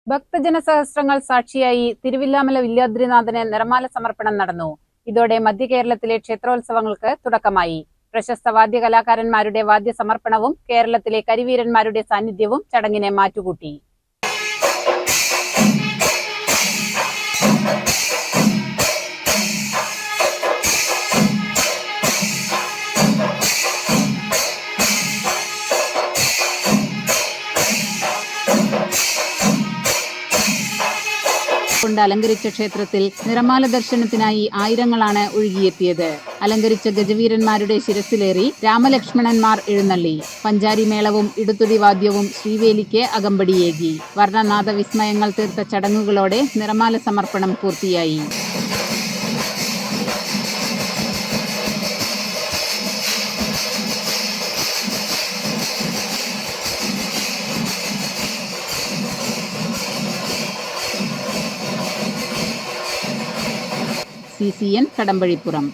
ഭക്തജന സഹസ്രങ്ങൾ സാക്ഷിയായി തിരുവില്ലാമല വില്യാദ്രിനാഥന് നിറമാല സമർപ്പണം നടന്നു. ഇതോടെ മധ്യ കേരളത്തിലെ ക്ഷേത്രോത്സവങ്ങൾക്ക് തുടക്കമായി. പ്രശസ്ത വാദ്യകലാകാരന്മാരുടെ വാദ്യ സമർപ്പണവും കേരളത്തിലെ കരിവീരന്മാരുടെ സാന്നിധ്യവും ചടങ്ങിനെ മാറ്റുകൂട്ടി. കൊണ്ട് അലങ്കരിച്ച ക്ഷേത്രത്തിൽ നിറമാല ദർശനത്തിനായി ആയിരങ്ങളാണ് ഒഴുകിയെത്തിയത്. അലങ്കരിച്ച ഗജവീരന്മാരുടെ ശിരസിലേറി രാമലക്ഷ്മണന്മാർ എഴുന്നള്ളി. പഞ്ചാരി മേളവും ഇടുത്തുടി വാദ്യവും ശ്രീവേലിക്ക് അകമ്പടിയേകി. വർണ്ണനാദ വിസ്മയങ്ങൾ തീർത്ത ചടങ്ങുകളോടെ നിറമാല സമർപ്പണം പൂർത്തിയായി. CCN കടമ്പഴിപ്പുറം.